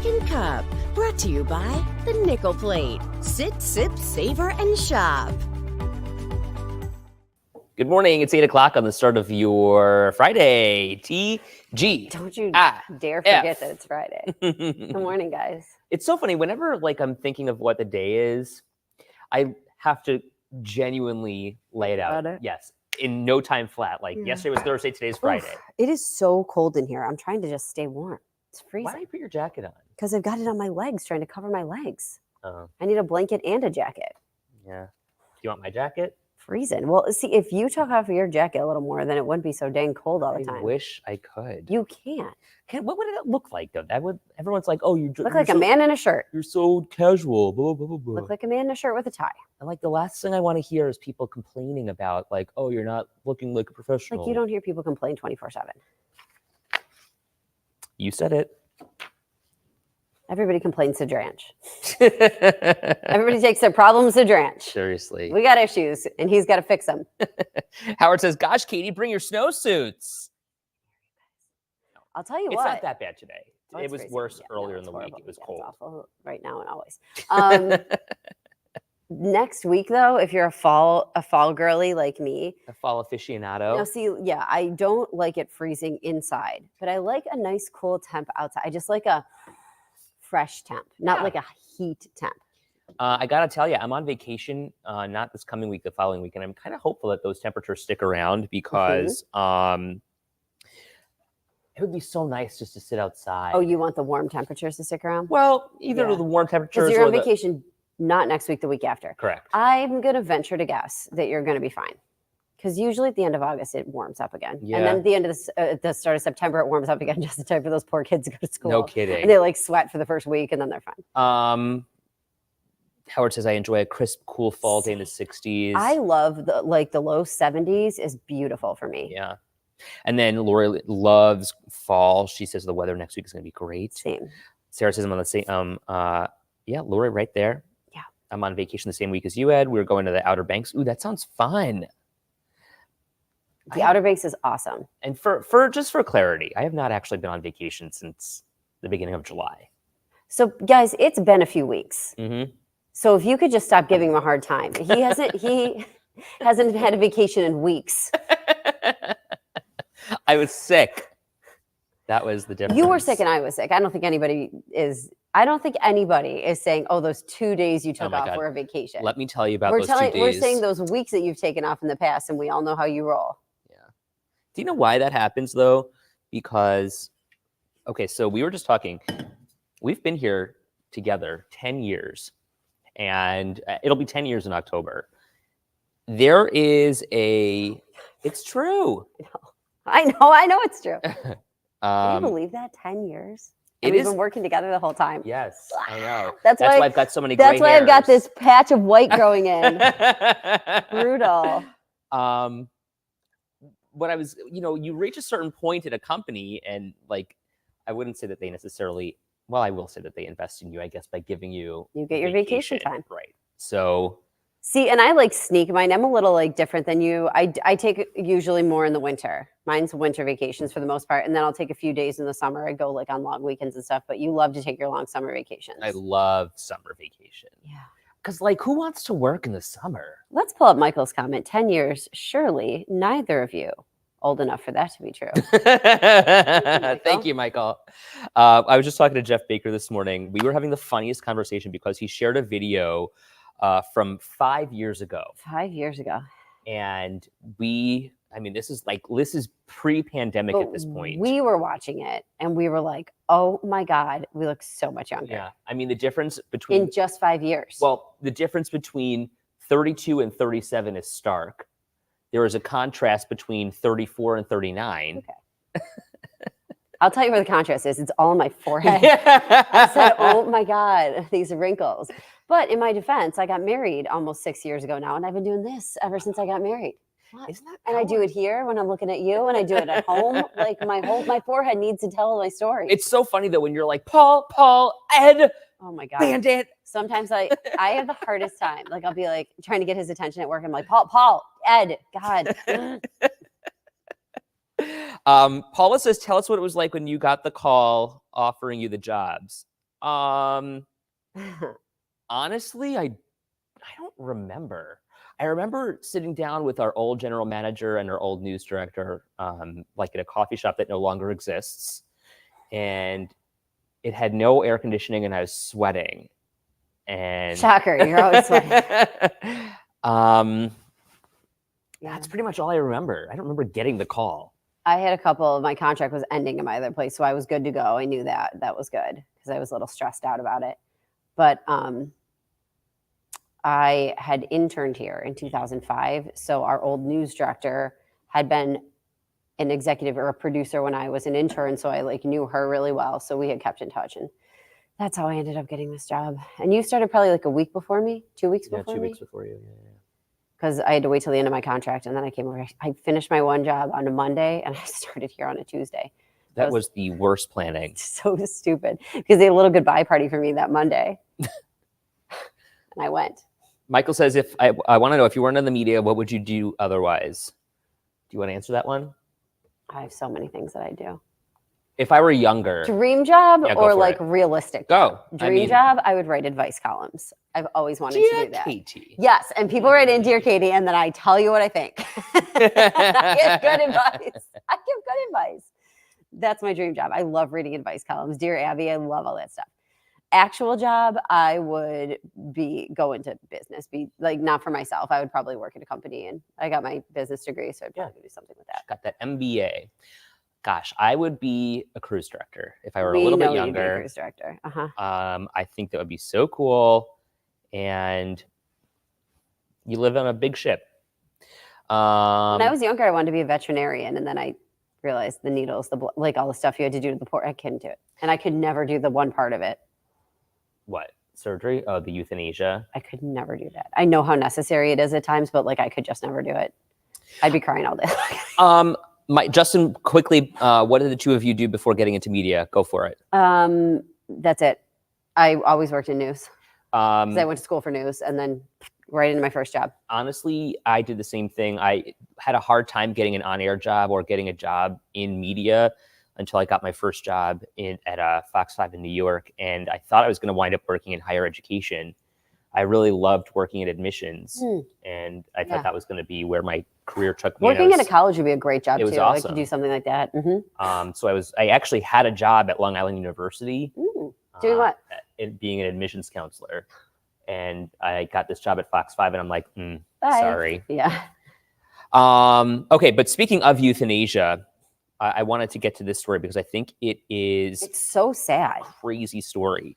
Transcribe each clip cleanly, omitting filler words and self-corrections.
second cup. Brought to you by the Nickel Plate. Sit, sip, savor, and shop. Good morning. It's 8 o'clock on the start of your Friday. TG. Don't you dare forget that it's Friday. Good morning, guys. It's so funny. Whenever I'm thinking of what the day is, I have to genuinely lay it out. Yes. In no time flat. Yesterday was Thursday, today's Friday. It is so cold in here. I'm trying to just stay warm. It's freezing. Why don't you put your jacket on? Because I've got it on my legs, trying to cover my legs. Oh. I need a blanket and a jacket. Yeah. Do you want my jacket? Freezing. Well, see, if you took off your jacket a little more, then it wouldn't be so dang cold all the time. I wish I could. You can't. What would it look like, though? Everyone's like, oh, you look like a man in a shirt. You're so casual. Blah, blah, blah, blah. Look like a man in a shirt with a tie. And the last thing I want to hear is people complaining about oh, you're not looking like a professional. You don't hear people complain 24/7. You said it. Everybody complains to Dranch. Everybody takes their problems to Dranch. Seriously. We got issues, and he's got to fix them. Howard says, gosh, Katie, bring your snowsuits. I'll tell you it's what. It's not that bad today. Oh, it was freezing. worse Yeah, earlier in the horrible. week. It was It's cold. awful right now and always. Next week, though, if you're a fall girly like me. A fall aficionado. Now, see, yeah, I don't like it freezing inside, but I like a nice cool temp outside. I just like a fresh temp, not like a heat temp. I got to tell you, I'm on vacation, not this coming week, the following week, and I'm kind of hopeful that those temperatures stick around because it would be so nice just to sit outside. Oh, you want the warm temperatures to stick around? Well, either the warm temperatures because you're or on vacation, not next week, the week after. Correct. I'm going to venture to guess that you're going to be fine. Because usually at the end of August, it warms up again. Yeah. And then at the end of the start of September, it warms up again just in time for those poor kids to go to school. No kidding. And they sweat for the first week and then they're fine. Howard says, I enjoy a crisp, cool fall day in the 60s. I love the low 70s is beautiful for me. Yeah. And then Lori loves fall. She says the weather next week is going to be great. Same. Sarah says I'm on the same. Yeah, Lori right there. Yeah. I'm on vacation the same week as you, Ed. We were going to the Outer Banks. Ooh, that sounds fun. The Outer Banks is awesome. And for clarity, I have not actually been on vacation since the beginning of July. So guys, it's been a few weeks. Mm-hmm. So if you could just stop giving him a hard time. He hasn't had a vacation in weeks. I was sick. That was the difference. You were sick and I was sick. I don't think anybody is saying, oh, those 2 days you took off were a vacation. Let me tell you about those 2 days. We're saying those weeks that you've taken off in the past, and we all know how you roll. Yeah. Do you know why that happens, though? Because, okay, so we were just talking. We've been here together 10 years, and it'll be 10 years in October. There is it's true. I know it's true. Can you believe that? 10 years? And we've been working together the whole time. Yes, I know. That's why I've got so many gray hairs. That's why I've got this patch of white growing in. Brutal. What I was, you reach a certain point at a company and I wouldn't say that they necessarily, well, I will say that they invest in you, I guess, by giving you get your vacation time. Right. So. See, and I sneak mine. I'm a little different than you. I take usually more in the winter. Mine's winter vacations for the most part. And then I'll take a few days in the summer. I go on long weekends and stuff, but you love to take your long summer vacations. I love summer vacation. Yeah. Because who wants to work in the summer? Let's pull up Michael's comment. 10 years. Surely neither of you old enough for that to be true. Thank you, Michael. I was just talking to Jeff Baker this morning. We were having the funniest conversation because he shared a video from 5 years ago. 5 years ago. And this is pre-pandemic at this point. We were watching it and we were like, oh my God, we look so much younger. Yeah. The difference between. In just 5 years. Well, the difference between 32 and 37 is stark. There is a contrast between 34 and 39. Okay. I'll tell you where the contrast is. It's all on my forehead. I said, oh my God, these wrinkles. But in my defense, I got married almost 6 years ago now, and I've been doing this ever since I got married. Isn't that and I do it here when I'm looking at you, and I do it at home. My forehead needs to tell my story. It's so funny though when you're like, Paul, Ed. Oh my God. Bandit. Sometimes I have the hardest time. I'll be trying to get his attention at work. I'm like, Paul, Ed, God. Paula says, tell us what it was like when you got the call offering you the jobs. Honestly, I don't remember. I remember sitting down with our old general manager and our old news director, like at a coffee shop that no longer exists, and it had no air conditioning, and I was sweating. And Shocker, you're always sweating. That's pretty much all I remember. I don't remember getting the call. I had a couple. My contract was ending in my other place, so I was good to go. I knew that was good because I was a little stressed out about it. But I had interned here in 2005. So our old news director had been an executive or a producer when I was an intern. So I like knew her really well. So we had kept in touch, and that's how I ended up getting this job. And you started probably like a week before me, 2 weeks before me? Yeah, 2 weeks before you. Yeah. Because I had to wait till the end of my contract, and then I came over. I finished my one job on a Monday, and I started here on a Tuesday. That was the worst planning. So stupid, because they had a little goodbye party for me that Monday. And I went. Michael says, if I want to know, if you weren't in the media, what would you do otherwise? Do you want to answer that one? I have so many things that I do. If I were younger. Dream job or like it. Realistic? Go. Dream job, I would write advice columns. I've always wanted to do that. Katie. Yes, and people write in, Dear Katie, and then I tell you what I think. I give good advice. I give good advice. That's my dream job. I love reading advice columns. Dear Abby, I love all that stuff. Actual job, I would go into business, be like not for myself. I would probably work at a company, and I got my business degree, so I'd probably do something with that. Got that MBA. Gosh, I would be a cruise director if I were a little bit younger. You'd be a cruise director. I think that would be so cool, and you live on a big ship. When I was younger, I wanted to be a veterinarian, and then I realized the needles, like all the stuff you had to do to the poor, I couldn't do it, and I could never do the one part of it. What? Surgery? Oh, the euthanasia? I could never do that. I know how necessary it is at times, but like I could just never do it. I'd be crying all day. Justin, quickly, what did the two of you do before getting into media? Go for it. That's it. I always worked in news. Because I went to school for news and then right into my first job. Honestly, I did the same thing. I had a hard time getting an on-air job or getting a job in media until I got my first job at Fox 5 in New York. And I thought I was going to wind up working in higher education. I really loved working in admissions. And I thought that was going to be where my career took me. Working at a college would be a great job too. It was awesome. I could do something like that. So I actually had a job at Long Island University. Doing what? Being an admissions counselor. And I got this job at Fox 5 and I'm like, Bye. Sorry. Yeah. Okay, but speaking of euthanasia, I wanted to get to this story because I think it's so sad. Crazy story.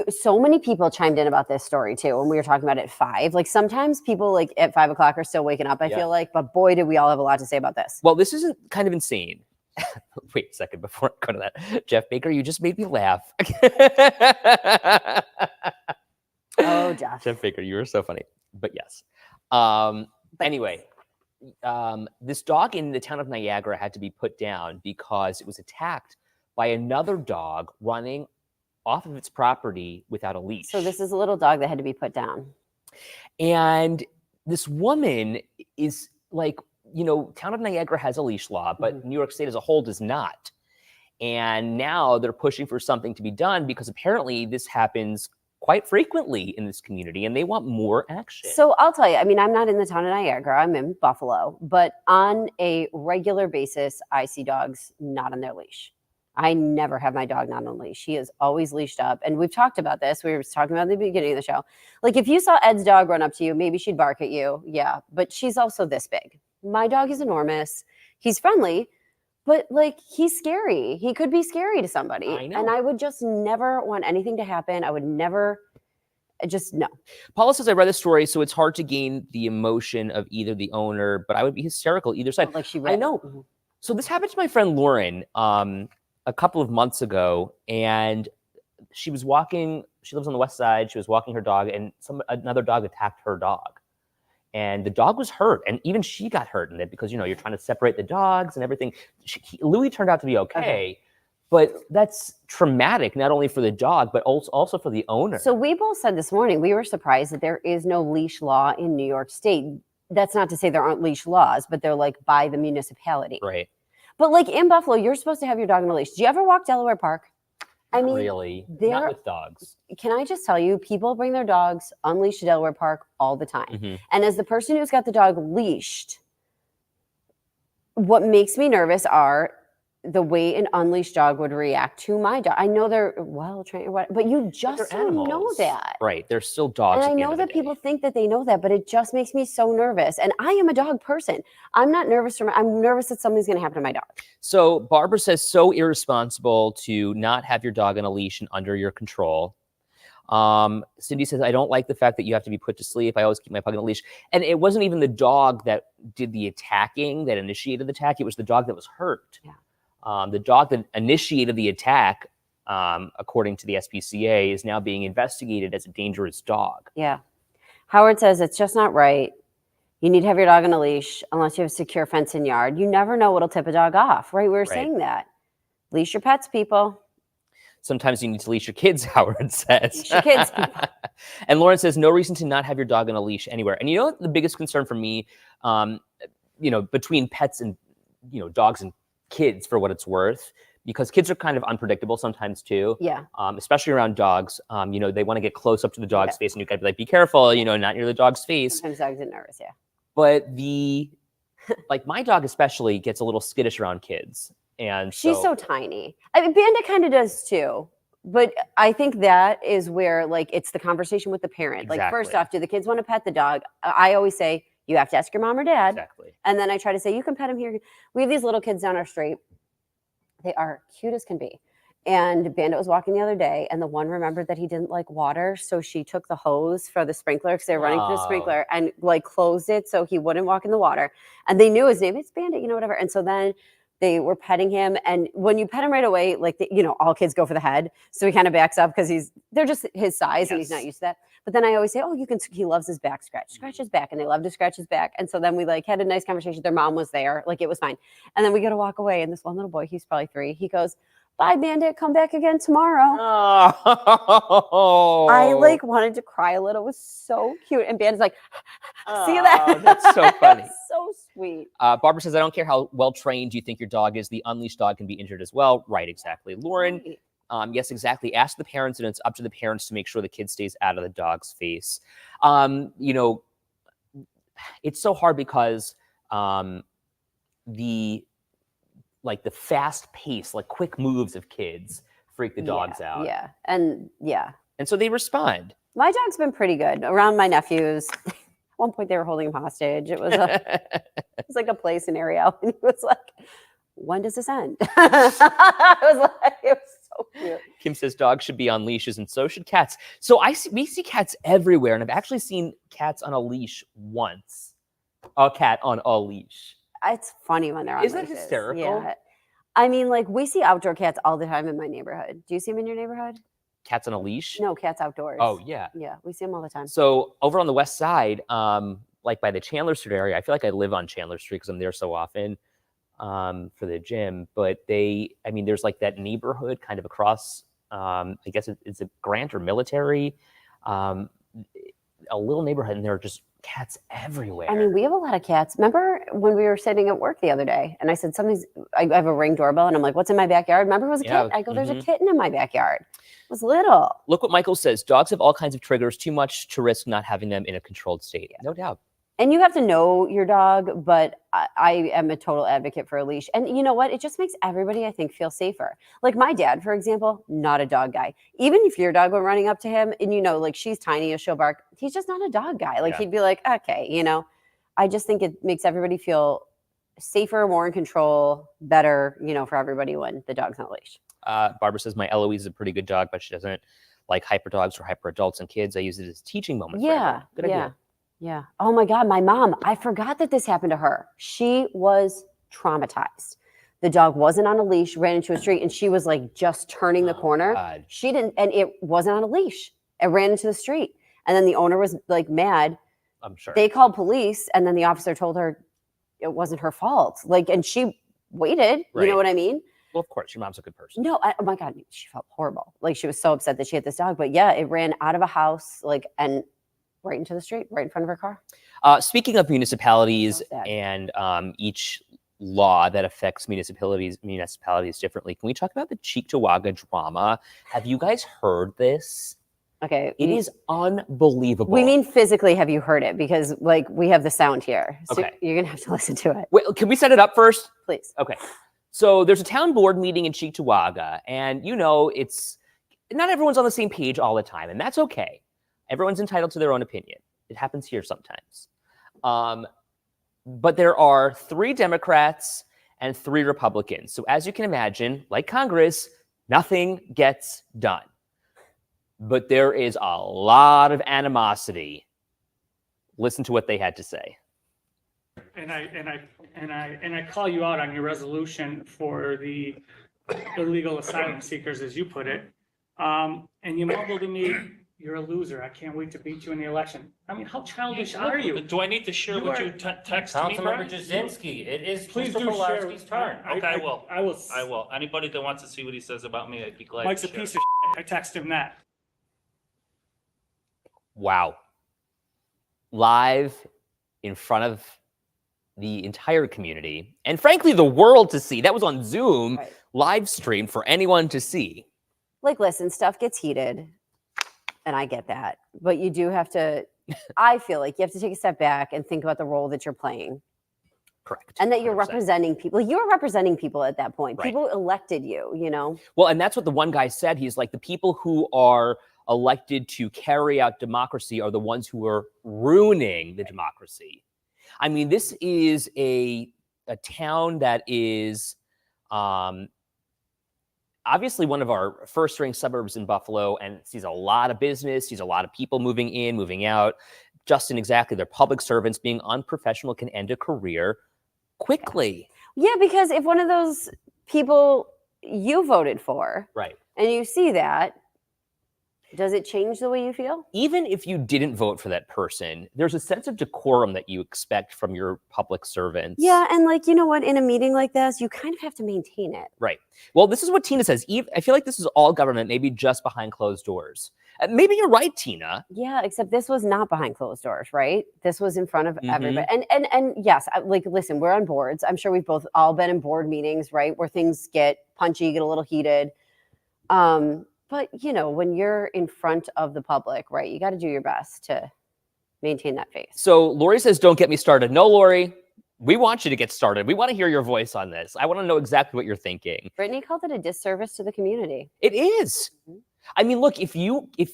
So many people chimed in about this story too when we were talking about it at 5. Like sometimes people like at 5 o'clock are still waking up, I feel like, but boy, did we all have a lot to say about this. Well, this isn't kind of insane. Wait a second before I go to that. Jeff Baker, you just made me laugh. Oh, Jeff Baker, you were so funny. But yes. Anyway. This dog in the town of Niagara had to be put down because it was attacked by another dog running off of its property without a leash. So this is a little dog that had to be put down. And this woman is like, town of Niagara has a leash law, but New York State as a whole does not. And now they're pushing for something to be done because apparently this happens quite frequently in this community and they want more action. So I'll tell you, I mean, I'm not in the town of Niagara, I'm in Buffalo, but on a regular basis, I see dogs not on their leash. I never have my dog not on a leash. She is always leashed up. And we've talked about this. We were talking about at the beginning of the show. Like if you saw Ed's dog run up to you, maybe she'd bark at you. Yeah, but she's also this big. My dog is enormous. He's friendly, but like he's scary. He could be scary to somebody. I know. And I would just never want anything to happen. I would never, no. Paula says, I read the story, so it's hard to gain the emotion of either the owner, but I would be hysterical either side. Like she I know. So this happened to my friend Lauren a couple of months ago, and she was walking, she lives on the west side, she was walking her dog, and another dog attacked her dog. And the dog was hurt, and even she got hurt in it because, you're trying to separate the dogs and everything. Louis turned out to be okay, but that's traumatic, not only for the dog, but also for the owner. So we both said this morning, we were surprised that there is no leash law in New York State. That's not to say there aren't leash laws, but they're like by the municipality. Right. But like in Buffalo, you're supposed to have your dog on a leash. Do you ever walk Delaware Park? I Not mean, really. they're- Not with dogs. Can I just tell you, people bring their dogs unleashed to Delaware Park all the time. Mhm. And as the person who's got the dog leashed, what makes me nervous are the way an unleashed dog would react to my dog. I know they're well trained, but you But just they're don't know animals. that. Right. They're still dogs. And I at the know end of that the people day. think that they know that, but it just makes me so nervous. And I am a dog person. I'm not nervous I'm nervous that something's going to happen to my dog. So Barbara says, so irresponsible to not have your dog on a leash and under your control. Cindy says, I don't like the fact that you have to be put to sleep. I always keep my pug on a leash. And it wasn't even the dog that did the attacking, that initiated the attack. It was the dog that was hurt. Yeah. The dog that initiated the attack, according to the SPCA, is now being investigated as a dangerous dog. Yeah. Howard says it's just not right. You need to have your dog on a leash unless you have a secure fence and yard. You never know what'll tip a dog off, right? We were saying that. Leash your pets, people. Sometimes you need to leash your kids, Howard says. Leash your kids, people. And Lauren says, no reason to not have your dog on a leash anywhere. And you know, the biggest concern for me, between pets and, dogs and kids, for what it's worth, because kids are kind of unpredictable sometimes too. Yeah. Especially around dogs. They want to get close up to the dog's face, and you got to be like, be careful, not near the dog's face. Sometimes dogs get nervous, yeah. But my dog especially gets a little skittish around kids. And she's so tiny. I mean, Bandit kind of does too. But I think that is where, it's the conversation with the parent. Exactly. Like, first off, do the kids want to pet the dog? I always say, you have to ask your mom or dad. Exactly. And then I try to say, you can pet him here. We have these little kids down our street. They are cute as can be. And Bandit was walking the other day, and the one remembered that he didn't like water. So she took the hose for the sprinkler, because they were running through the sprinkler, and closed it so he wouldn't walk in the water. And they knew his name. It's Bandit, whatever. And so then they were petting him, and when you pet him right away, all kids go for the head, so he kind of backs up because they're just his size, and he's not used to that. But then I always say, he loves his back scratch his back, and they love to scratch his back. And so then we had a nice conversation. Their mom was there, it was fine. And then we go to walk away, and this one little boy, he's probably 3, he goes, bye, Bandit, come back again tomorrow. Oh. I wanted to cry a little. It was so cute. And Bandit's like, see that? That's so funny. So sweet. Barbara says, I don't care how well trained you think your dog is. The unleashed dog can be injured as well. Right, exactly. Lauren, yes, exactly. Ask the parents, and it's up to the parents to make sure the kid stays out of the dog's face. It's so hard because the fast pace, quick moves of kids freak the dogs out. Yeah. And so they respond. My dog's been pretty good around my nephews. At one point they were holding him hostage. It was like a play scenario. And he was like, when does this end? It was so cute. Kim says dogs should be on leashes, and so should cats. So we see cats everywhere, and I've actually seen cats on a leash once. A cat on a leash. It's funny when they're on Isn't leashes. that hysterical? Yeah. I mean, we see outdoor cats all the time in my neighborhood. Do you see them in your neighborhood? Cats on a leash? No, cats outdoors. Oh, yeah. Yeah, we see them all the time. So over on the west side, by the Chandler Street area, I feel like I live on Chandler Street because I'm there so often for the gym. But there's that neighborhood kind of across, I guess it's a Grant or Military, a little neighborhood, and there are just cats everywhere. I mean, we have a lot of cats. Remember when we were sitting at work the other day, and I said, I have a Ring doorbell, and I'm like, what's in my backyard? Remember it was a kitten? I go, there's a kitten in my backyard. It was little. Look what Michael says. Dogs have all kinds of triggers, too much to risk not having them in a controlled state. No doubt. And you have to know your dog, but I am a total advocate for a leash. And you know what? It just makes everybody, I think, feel safer. Like my dad, for example, not a dog guy. Even if your dog were running up to him and she's tiny as she'll bark, he's just not a dog guy. He'd be like, okay, I just think it makes everybody feel safer, more in control, better, for everybody when the dog's on a leash. Barbara says, my Eloise is a pretty good dog, but she doesn't like hyper dogs or hyper adults and kids. I use it as a teaching moment. Yeah. Good idea. Yeah. Oh my God. My mom, I forgot that this happened to her. She was traumatized. The dog wasn't on a leash, ran into a street, and she was just turning the corner. God. She didn't, and it wasn't on a leash. It ran into the street. And then the owner was mad. I'm sure. They called police, and then the officer told her it wasn't her fault. And she waited. Right. You know what I mean? Well, of course, your mom's a good person. No, oh my God, she felt horrible. She was so upset that she had this dog. But yeah, it ran out of a house, and right into the street, right in front of her car. Speaking of municipalities and each law that affects municipalities differently. Can we talk about the Cheektowaga drama? Have you guys heard this? Okay. It is unbelievable. We mean physically, have you heard it? Because like we have the sound here. So Okay. you're gonna have to listen to it. Wait, can we set it up first? Please. Okay. So there's a town board meeting in Cheektowaga, and it's not everyone's on the same page all the time, and that's okay. Everyone's entitled to their own opinion. It happens here sometimes. But there are 3 Democrats and 3 Republicans. So as you can imagine, like Congress, nothing gets done. But there is a lot of animosity. Listen to what they had to say. And I call you out on your resolution for the illegal asylum seekers, as you put it. And you mumbled to me, "You're a loser. I can't wait to beat you in the election." I mean, how childish are you? Do I need to share what you text me, Councilmember Brian? Jazinski, it is Please Mr. do share. Pilarski's turn. Okay, I will. I will. I will. Anybody that wants to see what he says about me, I'd be glad Mike's to a share. piece of shit. I text him that. Wow. Live in front of the entire community, and frankly, the world to see. That was on Zoom, Right. live stream for anyone to see. Like, listen, stuff gets heated, and I get that. But you do have to, I feel like you have to take a step back and think about the role that you're playing. Correct. And that you're 100%. representing people. You were representing people at that point. Right. People elected you, you know? Well, and that's what the one guy said. He's like, the people who are elected to carry out democracy are the ones who are ruining the democracy. I mean, this is a town that is obviously one of our first-ring suburbs in Buffalo, and sees a lot of business, sees a lot of people moving in, moving out. Justin, exactly. They're public servants. Being unprofessional can end a career quickly. Yeah, because if one of those people you voted for, Right. and you see that, does it change the way you feel? Even if you didn't vote for that person, there's a sense of decorum that you expect from your public servants. Yeah, and like, you know what? In a meeting like this, you kind of have to maintain it. Right. Well, this is what Tina says. I feel like this is all government, maybe just behind closed doors. Maybe you're right, Tina. Yeah, except this was not behind closed doors, right? This was in front of Mhm. everybody. And yes, like, listen, we're on boards. I'm sure we've both all been in board meetings, right? Where things get punchy, get a little heated. But you know, when you're in front of the public, right, you got to do your best to maintain that face. So Lori says, don't get me started. No, Lori, we want you to get started. We want to hear your voice on this. I want to know exactly what you're thinking. Brittany called it a disservice to the community. It is. Mhm. I mean, look, if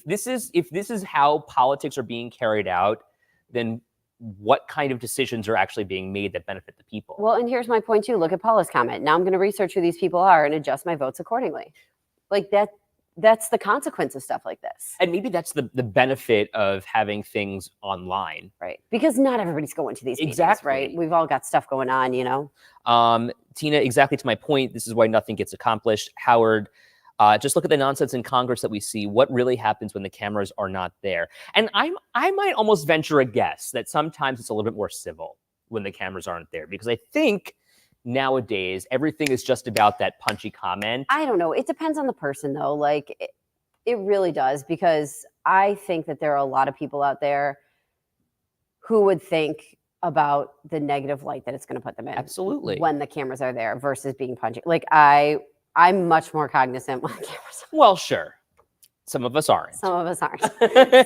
this is how politics are being carried out, then what kind of decisions are actually being made that benefit the people? Well, and here's my point too. Look at Paula's comment. Now I'm going to research who these people are and adjust my votes accordingly. Like that's the consequence of stuff like this. And maybe that's the benefit of having things online. Right. Because not everybody's going to these meetings, Exactly. right? We've all got stuff going on, you know? Tina, exactly to my point, this is why nothing gets accomplished. Howard, just look at the nonsense in Congress that we see. What really happens when the cameras are not there? And I might almost venture a guess that sometimes it's a little bit more civil when the cameras aren't there, because I think nowadays everything is just about that punchy comment. I don't know. It depends on the person, though. Like, it really does, because I think that there are a lot of people out there who would think about the negative light that it's going to put them in. Absolutely. When the cameras are there versus being punchy. Like, I'm much more cognizant when the cameras are. Well, sure. Some of us aren't. Some of us aren't.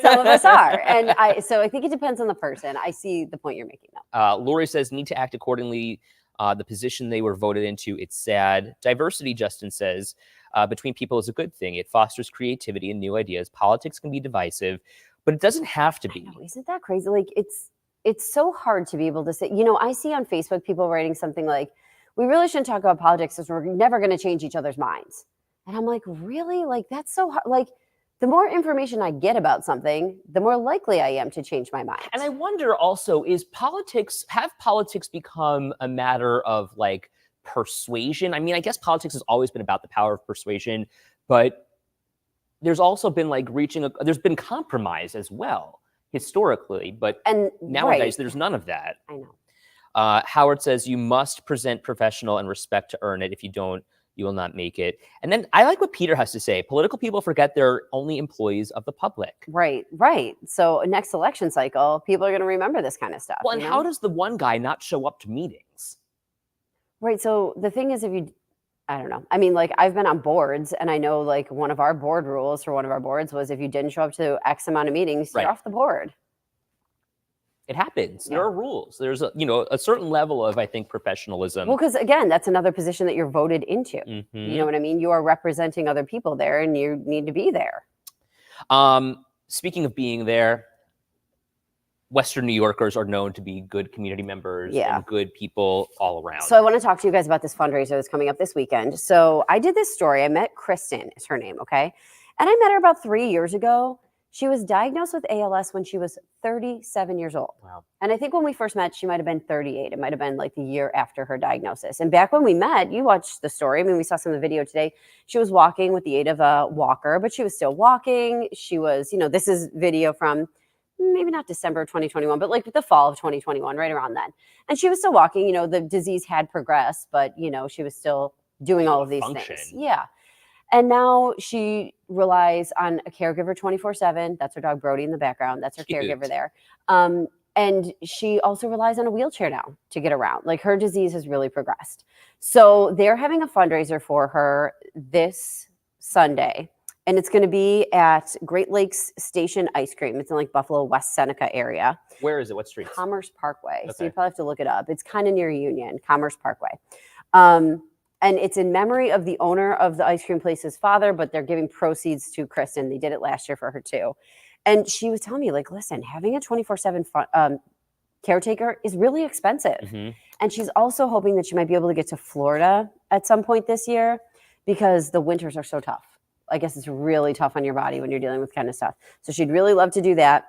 Some of us are. And so I think it depends on the person. I see the point you're making, though. Lori says, need to act accordingly. The position they were voted into, it's sad. Diversity, Justin says, between people is a good thing. It fosters creativity and new ideas. Politics can be divisive, but it doesn't have to be. I know, isn't that crazy? Like, it's so hard to be able to say, you know, I see on Facebook people writing something like, we really shouldn't talk about politics because we're never going to change each other's minds. And I'm like, really? Like, that's so hard. Like, the more information I get about something, the more likely I am to change my mind. And I wonder also, have politics become a matter of like persuasion? I mean, I guess politics has always been about the power of persuasion, but there's also been like there's been compromise as well historically, but nowadays right. there's none of that. I know. Howard says you must present professional and respect to earn it. If you don't, you will not make it. And then I like what Peter has to say. Political people forget they're only employees of the public. Right. So next election cycle, people are going to remember this kind of stuff. Well, and you know? how does the one guy not show up to meetings? Right. So the thing is, I don't know. I mean, like I've been on boards and I know like one of our board rules for one of our boards was if you didn't show up to X amount of meetings, Right. you're off the board. It happens. Yeah. There are rules. There's a certain level of, I think, professionalism. Well, because again, that's another position that you're voted into. Mhm. You know what I mean? You are representing other people there and you need to be there. Speaking of being there, Western New Yorkers are known to be good community members and good people all around. So I want to talk to you guys about this fundraiser that's coming up this weekend. So I did this story. I met Kristen, is her name, okay? And I met her about 3 years ago. She was diagnosed with ALS when she was 37 years old. Wow. And I think when we first met, she might have been 38. It might have been like the year after her diagnosis. And back when we met, you watched the story. I mean, we saw some of the video today. She was walking with the aid of a walker, but she was still walking. She was, this is video from maybe not December of 2021, but like the fall of 2021, right around then. And she was still walking. The disease had progressed, but, she was still doing all of these things. Yeah. And now she relies on a caregiver 24/7. That's her dog Brody in the background. That's her caregiver there. And she also relies on a wheelchair now to get around. Like her disease has really progressed. So they're having a fundraiser for her this Sunday. And it's going to be at Great Lakes Station Ice Cream. It's in like Buffalo, West Seneca area. Where is it? What street? Commerce Parkway. Okay. So you probably have to look it up. It's kind of near Union, Commerce Parkway. And it's in memory of the owner of the ice cream place's father, but they're giving proceeds to Kristen. They did it last year for her too. And she was telling me, like, listen, having a 24/7 caretaker is really expensive. Mm-hmm. And she's also hoping that she might be able to get to Florida at some point this year because the winters are so tough. I guess it's really tough on your body when you're dealing with kind of stuff. So she'd really love to do that.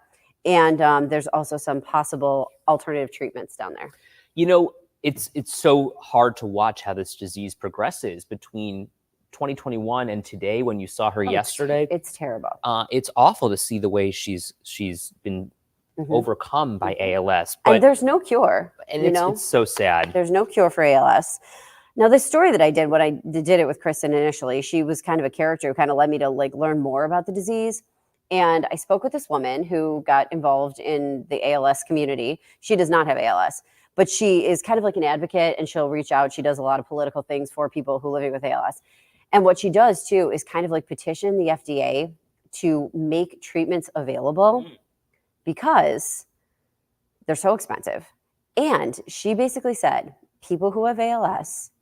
And there's also some possible alternative treatments down there. It's so hard to watch how this disease progresses between 2021 and today when you saw her yesterday. It's terrible. It's awful to see the way she's been overcome by ALS. But, and there's no cure. And it's so sad. There's no cure for ALS. Now, this story that I did, when I did it with Kristen initially, she was kind of a character who kind of led me to like learn more about the disease. And I spoke with this woman who got involved in the ALS community. She does not have ALS. But she is kind of like an advocate and she'll reach out. She does a lot of political things for people who live with ALS. And what she does too is kind of like petition the FDA to make treatments available because they're so expensive. And she basically said, people who have ALS,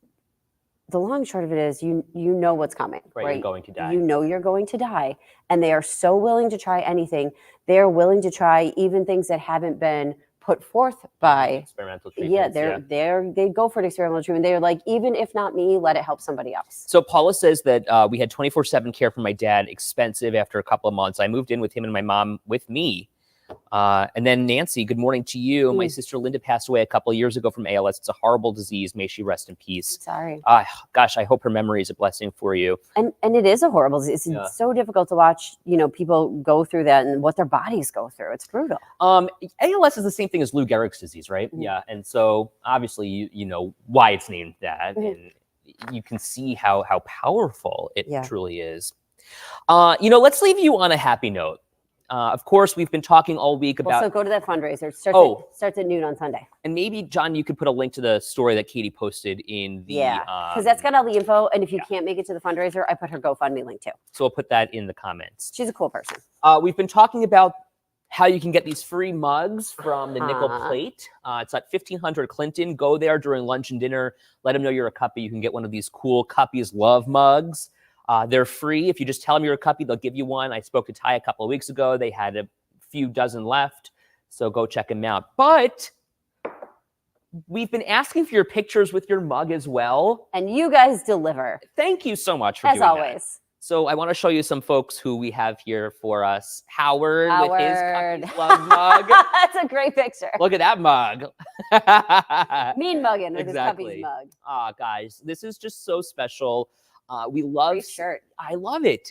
the long and short of it is you know what's coming. Right, you're going to die. You know you're going to die. And they are so willing to try anything. They are willing to try even things that haven't been put forth by experimental treatments. They go for an experimental treatment. They're like, even if not me, let it help somebody else. So Paula says that we had 24/7 care for my dad, expensive after a couple of months. I moved in with him and my mom with me. And then Nancy, good morning to you. My sister Linda passed away a couple of years ago from ALS. It's a horrible disease. May she rest in peace. Sorry. Gosh, I hope her memory is a blessing for you. And it is a horrible disease. It's so difficult to watch, people go through that and what their bodies go through. It's brutal. ALS is the same thing as Lou Gehrig's disease, right? Mm-hmm. Yeah. And so obviously you know why it's named that. Mm-hmm. And you can see how powerful it truly is. Let's leave you on a happy note. Of course, we've been talking all week about... So go to that fundraiser. Starts at noon on Sunday. And maybe, John, you could put a link to the story that Katie posted in the... Yeah, because that's got all the info. And if you can't make it to the fundraiser, I put her GoFundMe link too. So we'll put that in the comments. She's a cool person. We've been talking about how you can get these free mugs from the Nickel Plate. It's at 1500 Clinton. Go there during lunch and dinner. Let them know you're a Cuppy. You can get one of these cool Cuppies Love mugs. They're free. If you just tell them you're a Cuppy, they'll give you one. I spoke to Ty a couple of weeks ago. They had a few dozen left, so go check them out. But we've been asking for your pictures with your mug as well. And you guys deliver. Thank you so much for doing that. As always. So I want to show you some folks who we have here for us. Howard. With his Cuppy Love mug. That's a great picture. Look at that mug. Mean mugging with his Cuppy's mug. Guys, this is just so special. We love great shirt. I love it.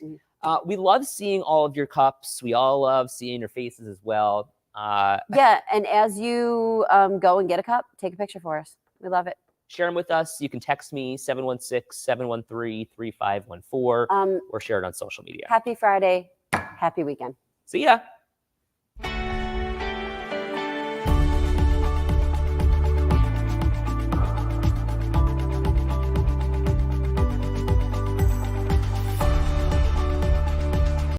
We love seeing all of your cups. We all love seeing your faces as well. And as you go and get a cup, take a picture for us. We love it. Share them with us. You can text me 716-713-3514 or share it on social media. Happy Friday. Happy weekend. See ya.